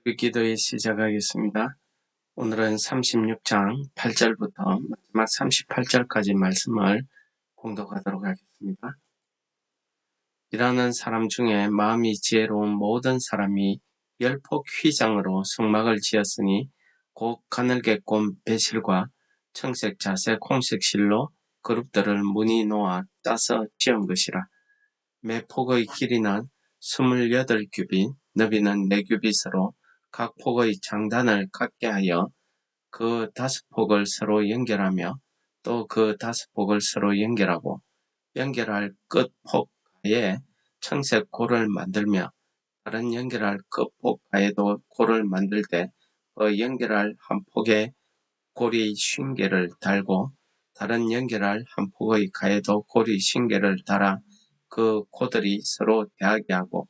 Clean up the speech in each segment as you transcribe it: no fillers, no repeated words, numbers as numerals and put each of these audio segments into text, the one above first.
기도에 시작하겠습니다. 오늘은 36장 8절부터 마지막 38절까지 말씀을 공독하도록 하겠습니다. 일하는 사람 중에 마음이 지혜로운 모든 사람이 열폭 휘장으로 성막을 지었으니 곧 가늘게 꼰 배실과 청색 자색 홍색 실로 그룹들을 무늬 놓아 짜서 지은 것이라. 매 폭의 길이는 28규빗, 너비는 4규빗으로 각 폭의 장단을 같게 하여 그 5폭을 서로 연결하며 또 그 5폭을 서로 연결하고 연결할 끝 폭가에 청색 골을 만들며 다른 연결할 끝 폭가에도 골을 만들 때 그 연결할 한 폭에 고리 50개를 달고 다른 연결할 한 폭의 가에도 고리 50개를 달아 그 고들이 서로 대하게 하고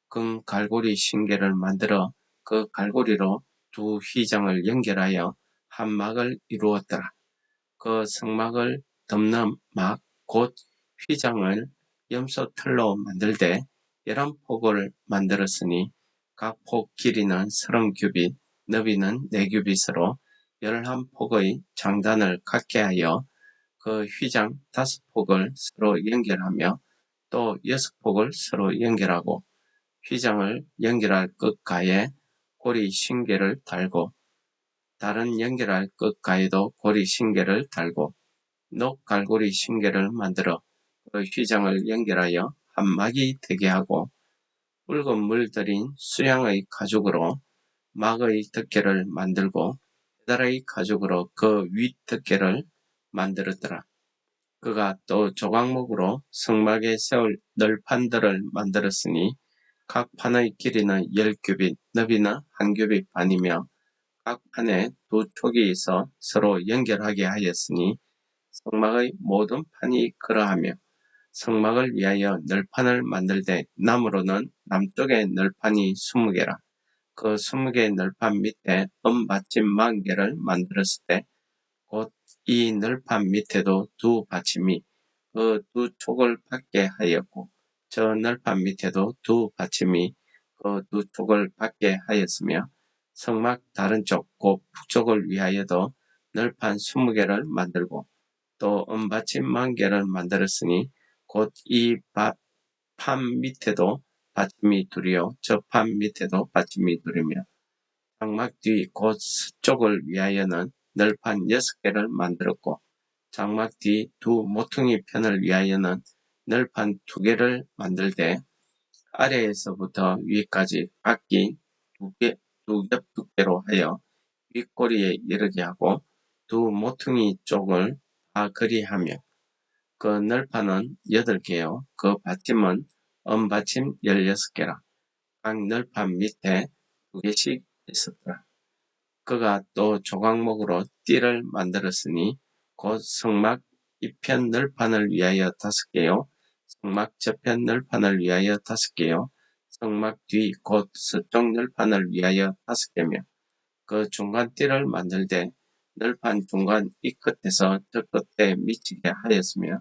금 갈고리 50개를 만들어 그 갈고리로 두 휘장을 연결하여 한 막을 이루었더라. 그 성막을 덮는 막 곧 휘장을 염소 털로 만들되 11폭을 만들었으니 각 폭 길이는 30규빗, 너비는 4규빗으로 11폭의 장단을 갖게 하여 그 휘장 5폭을 서로 연결하며 또 6폭을 서로 연결하고 휘장을 연결할 끝가에 고리 50개를 달고 다른 연결할 끝가에도 고리 50개를 달고 녹갈고리 50개를 만들어 그 휘장을 연결하여 한 막이 되게 하고 붉은 물 들인 수양의 가죽으로 막의 덮개를 만들고 배달의 가죽으로 그 윗 덮개를 만들었더라. 그가 또 조각목으로 성막에 세울 널판들을 만들었으니 각 판의 길이는 10규빗, 너비는 1규빗 반이며 각 판에 두 촉이 있어 서로 연결하게 하였으니 성막의 모든 판이 그러하며 성막을 위하여 널판을 만들되 나무로는 남쪽에 널판이 20개라. 그 20개 널판 밑에 은받침 40개를 만들었을 때 곧 이 널판 밑에도 두 받침이 그 두 촉을 받게 하였고 저 널판 밑에도 두 받침이 그 두 촉을 받게 하였으며 성막 다른 쪽 곧 북쪽을 위하여도 널판 20개를 만들고 또 은받침 40개를 만들었으니 곧 이 판 밑에도 받침이 둘이요 저 판 밑에도 받침이 둘이며 장막 뒤 곧 서쪽을 위하여는 널판 6개를 만들었고 장막 뒤 두 모퉁이 편을 위하여는 널판 2개를 만들되 아래에서부터 위까지 각기 두 겹 두께로 하여 윗꼬리에 이르게 하고 두 모퉁이 쪽을 다 그리하며 그 널판은 8개요 그 받침은 은받침 16개라. 각 널판 밑에 2개씩 있었더라. 그가 또 조각목으로 띠를 만들었으니 곧 성막 이편 널판을 위하여 5개요 성막 저편 널판을 위하여 5개요 성막 뒤 곧 서쪽 널판을 위하여 5개며 그 중간 띠를 만들되 널판 중간 이 끝에서 저 끝에 미치게 하였으며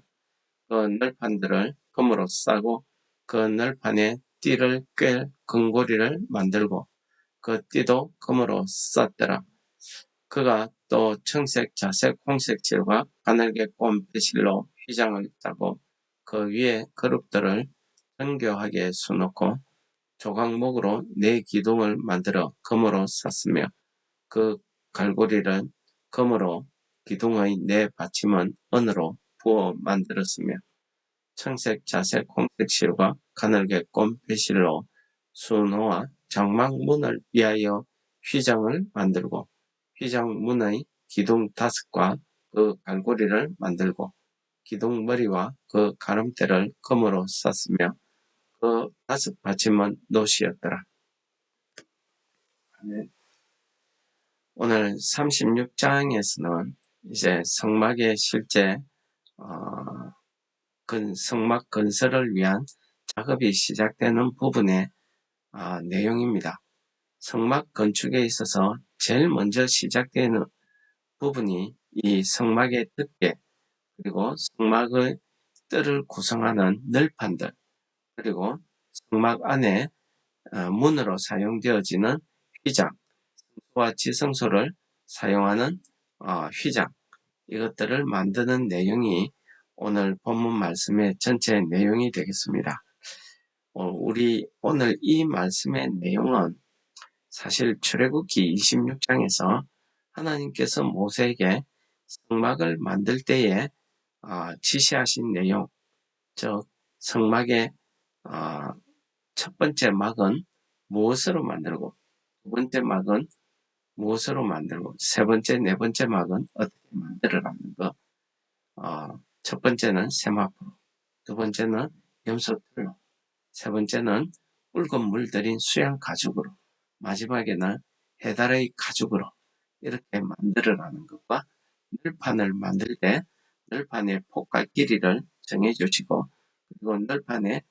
그 널판들을 금으로 싸고 그 널판에 띠를 꿰 금고리를 만들고 그 띠도 금으로 쌌더라. 그가 또 청색, 자색, 홍색 질과 가늘게 꼰 배실로 휘장을 짜고 그 위에 그룹들을 정교하게 수놓고 조각목으로 4기둥을 만들어 금으로 쌌으며 그 갈고리를 금으로 기둥의 4받침은 은으로 부어 만들었으며 청색, 자색, 홍색 실과 가늘게 꼰 배실로 수놓아 장막문을 위하여 휘장을 만들고 휘장문의 기둥 5과 그 갈고리를 만들고 기둥 머리와 그 가름대를 금으로 쌌으며 그 5받침은 노시였더라. 오늘 36장에서는 이제 성막의 실제 성막 건설을 위한 작업이 시작되는 부분의 내용입니다. 성막 건축에 있어서 제일 먼저 시작되는 부분이 이 성막의 덮개 그리고 성막의 뜰을 구성하는 널판들 그리고 성막 안에 문으로 사용되어지는 휘장, 와 지성소를 사용하는 휘장, 이것들을 만드는 내용이 오늘 본문 말씀의 전체 내용이 되겠습니다. 우리 오늘 이 말씀의 내용은 사실 출애굽기 26장에서 하나님께서 모세에게 성막을 만들 때에 지시하신 내용, 즉 성막의 첫 번째 막은 무엇으로 만들고, 두 번째 막은 무엇으로 만들고, 세 번째, 네 번째 막은 어떻게 만들어가는 것. 첫 번째는 세마포로, 두 번째는 염소틀로, 세 번째는 붉은 물 들인 수양 가죽으로, 마지막에는 해달의 가죽으로 이렇게 만들어가는 것과, 늘판을 만들 때 늘판의 폭과 길이를 정해주시고, 그리고 늘판의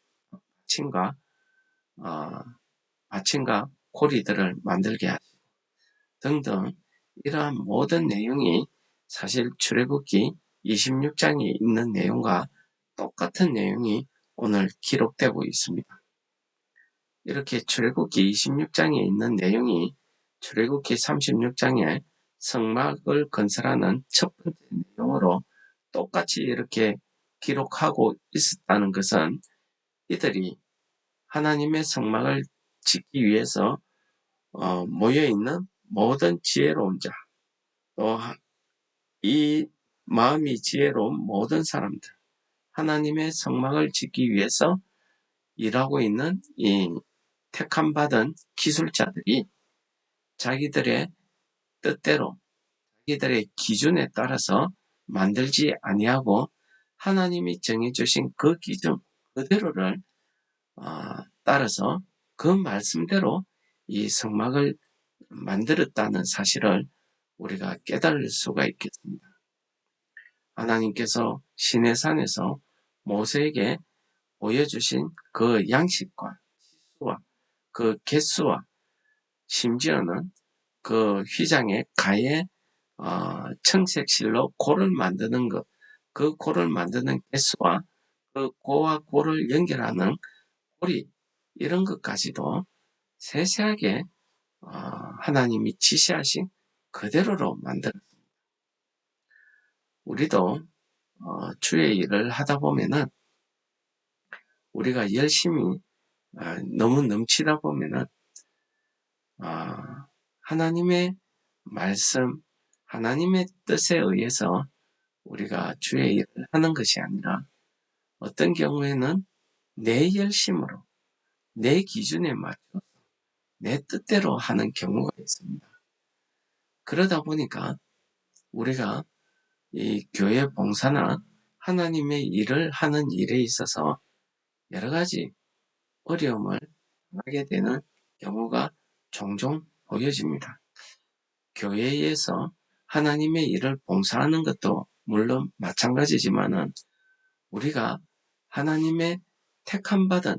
받침과 고리들을 만들게 하시고 등등, 이러한 모든 내용이 사실 출애굽기 26장에 있는 내용과 똑같은 내용이 오늘 기록되고 있습니다. 이렇게 출애굽기 26장에 있는 내용이 출애굽기 36장에 성막을 건설하는 첫 번째 내용으로 똑같이 이렇게 기록하고 있었다는 것은, 이들이 하나님의 성막을 짓기 위해서 모여있는 모든 지혜로운 자, 또 이 마음이 지혜로운 모든 사람들, 하나님의 성막을 짓기 위해서 일하고 있는 이 택함받은 기술자들이 자기들의 뜻대로, 자기들의 기준에 따라서 만들지 아니하고 하나님이 정해주신 그 기준 그대로를 따라서 그 말씀대로 이 성막을 만들었다는 사실을 우리가 깨달을 수가 있겠습니다. 하나님께서 시내산에서 모세에게 보여주신 그 양식과 치수와 그 개수와, 심지어는 그 휘장의 가에 청색실로 고를 만드는 것, 그 고를 만드는 개수와 그 고와 고를 연결하는 고리, 이런 것까지도 세세하게 하나님이 지시하신 그대로로 만들었습니다. 우리도 주의 일을 하다 보면은, 우리가 열심히 너무 넘치다 보면은 하나님의 말씀, 하나님의 뜻에 의해서 우리가 주의 일을 하는 것이 아니라 어떤 경우에는 내 열심으로, 내 기준에 맞춰 내 뜻대로 하는 경우가 있습니다. 그러다 보니까 우리가 이 교회 봉사나 하나님의 일을 하는 일에 있어서 여러 가지 어려움을 하게 되는 경우가 종종 보여집니다. 교회에서 하나님의 일을 봉사하는 것도 물론 마찬가지지만은, 우리가 하나님의 택함받은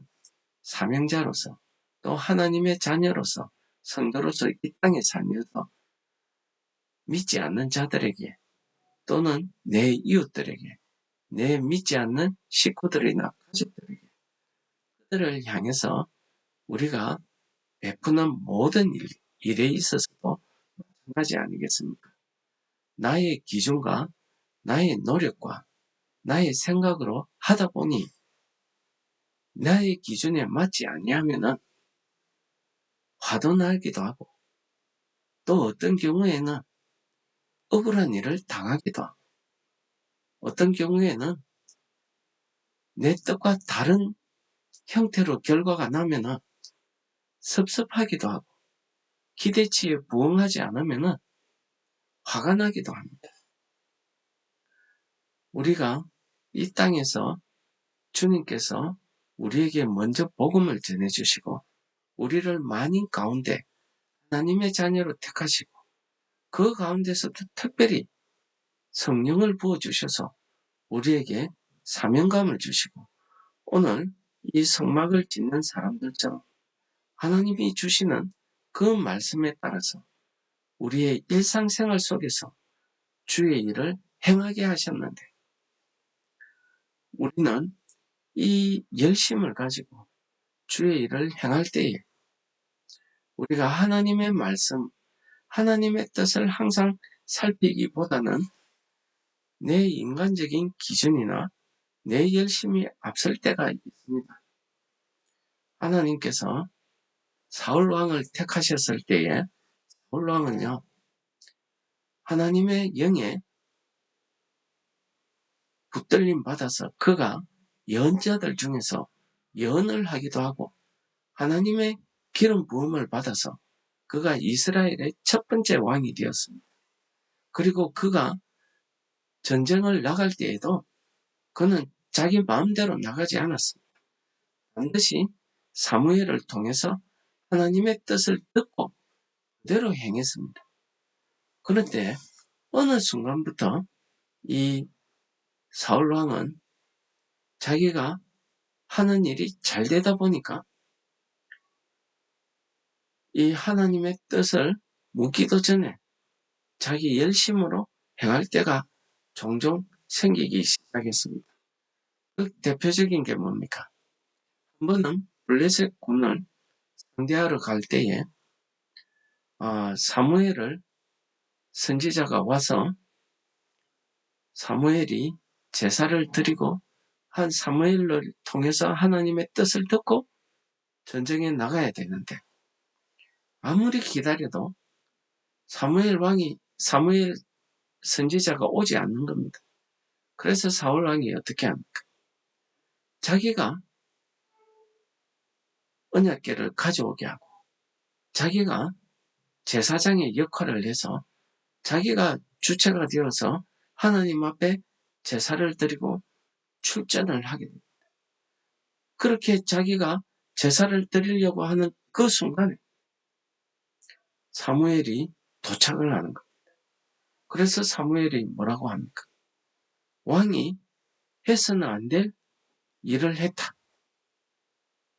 사명자로서, 또 하나님의 자녀로서, 성도로서 이 땅에 살면서 믿지 않는 자들에게, 또는 내 이웃들에게, 내 믿지 않는 식구들이나 가족들에게, 그들을 향해서 우리가 베푸는 모든 일에 있어서도 마찬가지 아니겠습니까? 나의 기준과 나의 노력과 나의 생각으로 하다 보니 나의 기준에 맞지 아니하면은 화도 나기도 하고, 또 어떤 경우에는 억울한 일을 당하기도 하고, 어떤 경우에는 내 뜻과 다른 형태로 결과가 나면은 섭섭하기도 하고, 기대치에 부응하지 않으면은 화가 나기도 합니다. 우리가 이 땅에서 주님께서 우리에게 먼저 복음을 전해주시고 우리를 만인 가운데 하나님의 자녀로 택하시고, 그 가운데서도 특별히 성령을 부어주셔서 우리에게 사명감을 주시고, 오늘 이 성막을 짓는 사람들처럼 하나님이 주시는 그 말씀에 따라서 우리의 일상생활 속에서 주의 일을 행하게 하셨는데, 우리는 이 열심을 가지고 주의 일을 행할 때에 우리가 하나님의 말씀, 하나님의 뜻을 항상 살피기보다는 내 인간적인 기준이나 내 열심이 앞설 때가 있습니다. 하나님께서 사울왕을 택하셨을 때에 사울왕은요, 하나님의 영에 붙들림 받아서 그가 예언자들 중에서 예언을 하기도 하고 하나님의 기름 부음을 받아서 그가 이스라엘의 첫 번째 왕이 되었습니다. 그리고 그가 전쟁을 나갈 때에도 그는 자기 마음대로 나가지 않았습니다. 반드시 사무엘을 통해서 하나님의 뜻을 듣고 그대로 행했습니다. 그런데 어느 순간부터 이 사울왕은 자기가 하는 일이 잘 되다 보니까 이 하나님의 뜻을 묻기도 전에 자기 열심으로 행할 때가 종종 생기기 시작했습니다. 그 대표적인 게 뭡니까? 한 번은 블레셋 군을 상대하러 갈 때에 사무엘을 선지자가 와서 사무엘이 제사를 드리고 한 사무엘을 통해서 하나님의 뜻을 듣고 전쟁에 나가야 되는데 아무리 기다려도 사무엘 선지자가 오지 않는 겁니다. 그래서 사울 왕이 어떻게 합니까? 자기가 언약궤를 가져오게 하고 자기가 제사장의 역할을 해서 자기가 주체가 되어서 하나님 앞에 제사를 드리고 출전을 하게 됩니다. 그렇게 자기가 제사를 드리려고 하는 그 순간에 사무엘이 도착을 하는 겁니다. 그래서 사무엘이 뭐라고 합니까? 왕이 해서는 안 될 일을 했다.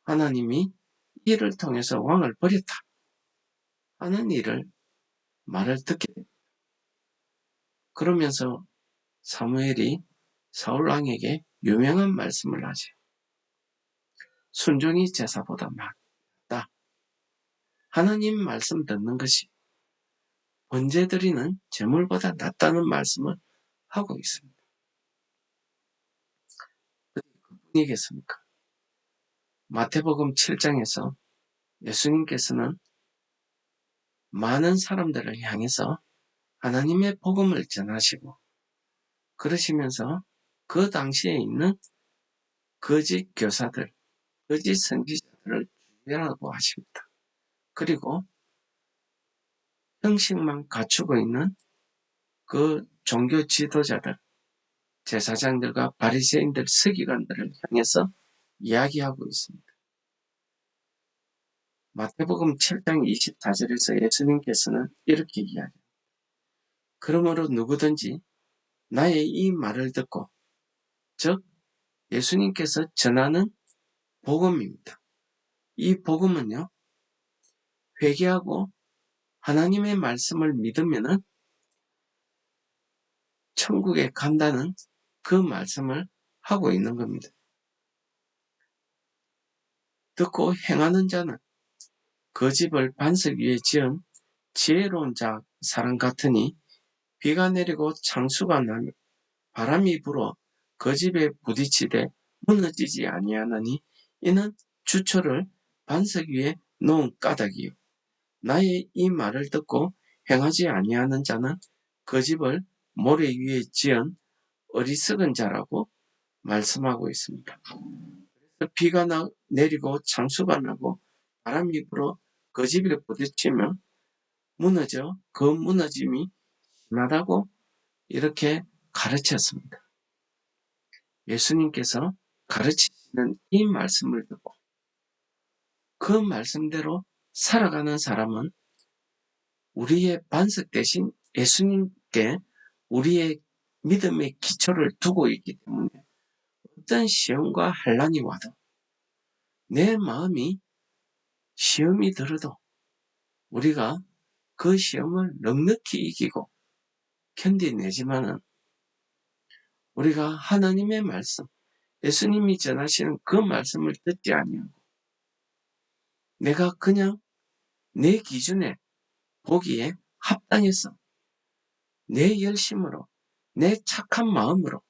하나님이 이를 통해서 왕을 버렸다. 하는 말을 듣게 됩니다. 그러면서 사무엘이 사울 왕에게 유명한 말씀을 하죠. 순종이 제사보다 낫다. 하나님 말씀 듣는 것이 번제 드리는 제물보다 낫다는 말씀을 하고 있습니다. 그뿐이겠습니까? 마태복음 7장에서 예수님께서는 많은 사람들을 향해서 하나님의 복음을 전하시고 그러시면서 그 당시에 있는 거짓 교사들, 거짓 선지자들을 주의하라고 하십니다. 그리고 형식만 갖추고 있는 그 종교 지도자들, 제사장들과 바리새인들, 서기관들을 향해서 이야기하고 있습니다. 마태복음 7장 24절에서 예수님께서는 이렇게 이야기합니다. 그러므로 누구든지 나의 이 말을 듣고, 즉 예수님께서 전하는 복음입니다. 이 복음은요, 회개하고 하나님의 말씀을 믿으면은 천국에 간다는 그 말씀을 하고 있는 겁니다. 듣고 행하는 자는 그 집을 반석 위에 지은 지혜로운 사람 같으니 비가 내리고 창수가 나며 바람이 불어 그 집에 부딪히되 무너지지 아니하나니 이는 주초를 반석 위에 놓은 까닭이요. 나의 이 말을 듣고 행하지 아니하는 자는 그 집을 모래 위에 지은 어리석은 자라고 말씀하고 있습니다. 비가 내리고 창수가 나고 바람이 불어 그 집에 부딪히면 무너져 그 무너짐이 심하다고 이렇게 가르쳤습니다. 예수님께서 가르치시는 이 말씀을 듣고 그 말씀대로 살아가는 사람은 우리의 반석 대신 예수님께 우리의 믿음의 기초를 두고 있기 때문에 어떤 시험과 환난이 와도 내 마음이 시험이 들어도 우리가 그 시험을 넉넉히 이기고 견뎌내지만은 우리가 하나님의 말씀, 예수님이 전하시는 그 말씀을 듣지 아니하고 내가 그냥 내 기준에 보기에 합당해서 내 열심으로 내 착한 마음으로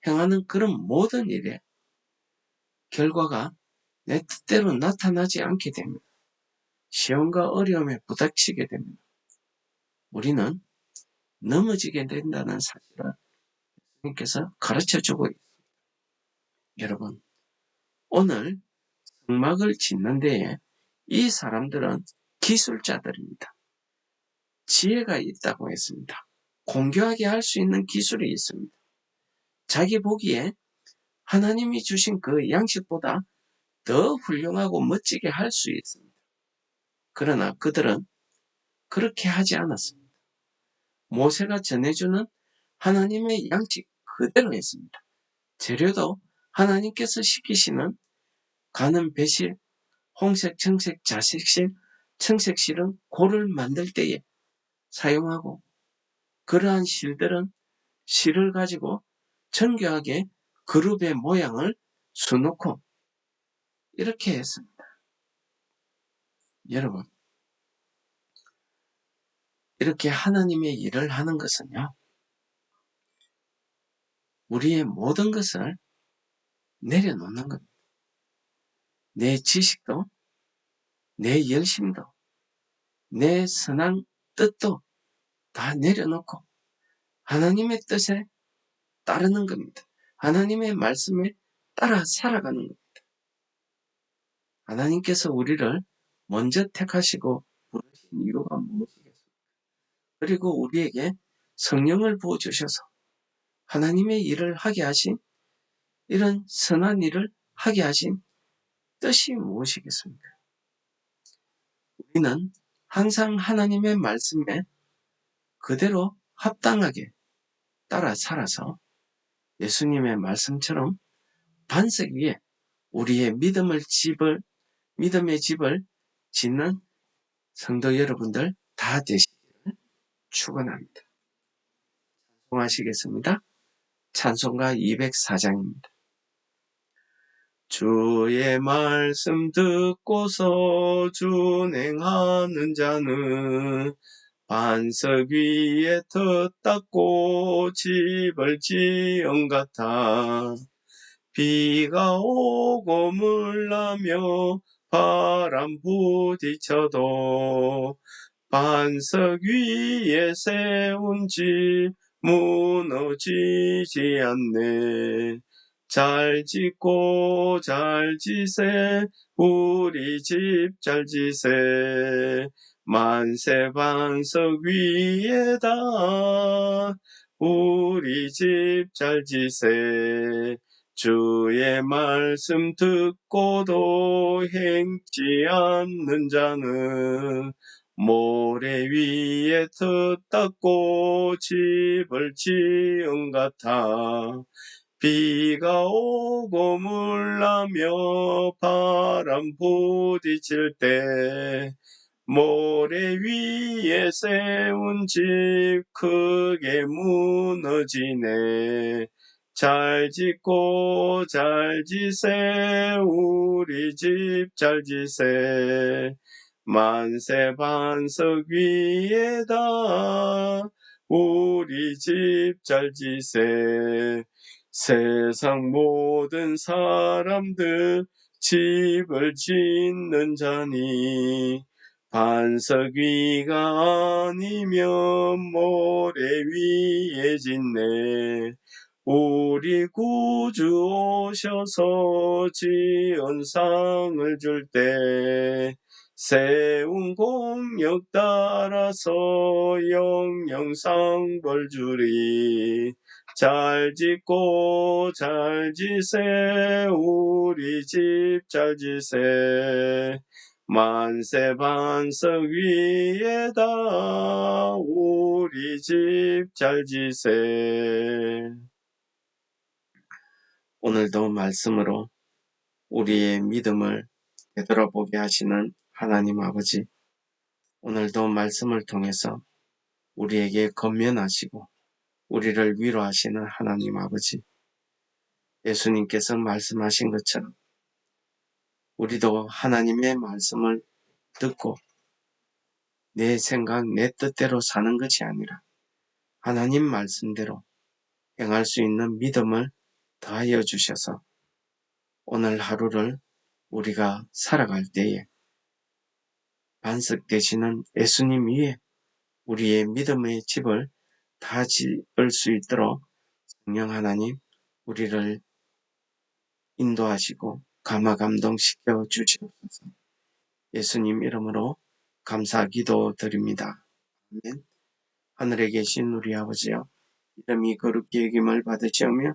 행하는 그런 모든 일에 결과가 내 뜻대로 나타나지 않게 됩니다. 시험과 어려움에 부닥치게 됩니다. 우리는 넘어지게 된다는 사실을 주님께서 가르쳐주고 있습니다. 여러분, 오늘 성막을 짓는 데에 이 사람들은 기술자들입니다. 지혜가 있다고 했습니다. 공교하게 할 수 있는 기술이 있습니다. 자기 보기에 하나님이 주신 그 양식보다 더 훌륭하고 멋지게 할 수 있습니다. 그러나 그들은 그렇게 하지 않았습니다. 모세가 전해주는 하나님의 양식 그대로 했습니다. 재료도 하나님께서 시키시는 가는 배실, 홍색, 청색, 자색실, 청색실은 골을 만들 때에 사용하고 그러한 실들은 실을 가지고 정교하게 그룹의 모양을 수놓고 이렇게 했습니다. 여러분, 이렇게 하나님의 일을 하는 것은요, 우리의 모든 것을 내려놓는 겁니다. 내 지식도, 내 열심도, 내 선한 뜻도 다 내려놓고 하나님의 뜻에 따르는 겁니다. 하나님의 말씀에 따라 살아가는 겁니다. 하나님께서 우리를 먼저 택하시고 부르신 이유가 무엇이겠습니까? 그리고 우리에게 성령을 부어주셔서 하나님의 일을 하게 하신 이런 선한 일을 하게 하신 뜻이 무엇이겠습니까? 우리는 항상 하나님의 말씀에 그대로 합당하게 따라 살아서 예수님의 말씀처럼 반석 위에 우리의 믿음의 집을 짓는 성도 여러분들 다 되시기를 축원합니다. 찬송하시겠습니다. 찬송가 204장입니다. 주의 말씀 듣고서 준행하는 자는 반석 위에 터 닦고 집을 지은 같아. 비가 오고 물나며 바람 부딪혀도 반석 위에 세운 집 무너지지 않네. 잘 짓고 잘 지세 우리 집 잘 지세 만세 반석 위에다 우리 집 잘 지세 주의 말씀 듣고도 행치 않는 자는 모래 위에 터 닦고 집을 지은 같아. 비가 오고 물나며 바람 부딪힐 때 모래 위에 세운 집 크게 무너지네. 잘 짓고 잘 지세 우리 집 잘 지세 만세 반석 위에다 우리 집 잘 지세 세상 모든 사람들 집을 짓는 자니 반석 위가 아니면 모래 위에 짓네. 우리 구주 오셔서 지은 상을 줄 때 세운 공역 따라서 영영상 벌 주리. 잘 짓고 잘 지세 우리 집 잘 지세 만세 반석 위에다 우리 집 잘 지세. 오늘도 말씀으로 우리의 믿음을 되돌아보게 하시는 하나님 아버지, 오늘도 말씀을 통해서 우리에게 권면하시고 우리를 위로하시는 하나님 아버지, 예수님께서 말씀하신 것처럼 우리도 하나님의 말씀을 듣고 내 생각, 내 뜻대로 사는 것이 아니라 하나님 말씀대로 행할 수 있는 믿음을 더하여 주셔서 오늘 하루를 우리가 살아갈 때에 반석 되시는 예수님 위에 우리의 믿음의 집을 다 지을 수 있도록 성령 하나님 우리를 인도하시고 감화 감동시켜 주시옵소서. 예수님 이름으로 감사 기도 드립니다. 아멘. 하늘에 계신 우리 아버지여, 이름이 거룩히 여김을 받으시오며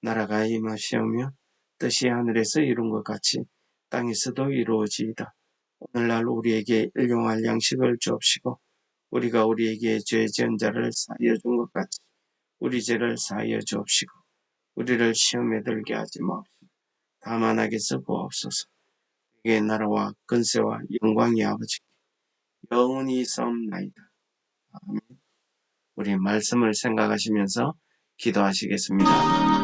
나라가 임하시오며 뜻이 하늘에서 이룬 것 같이 땅에서도 이루어지이다. 오늘날 우리에게 일용할 양식을 주옵시고 우리가 우리에게 죄 지은 자를 사하여 준 것 같이 우리 죄를 사하여 주옵시고 우리를 시험에 들게 하지 마옵시고 다만 악에서 구하옵소서. 그의 나라와 근세와 영광이 아버지께 영원히 있사옵나이다. 아멘. 우리 말씀을 생각하시면서 기도하시겠습니다.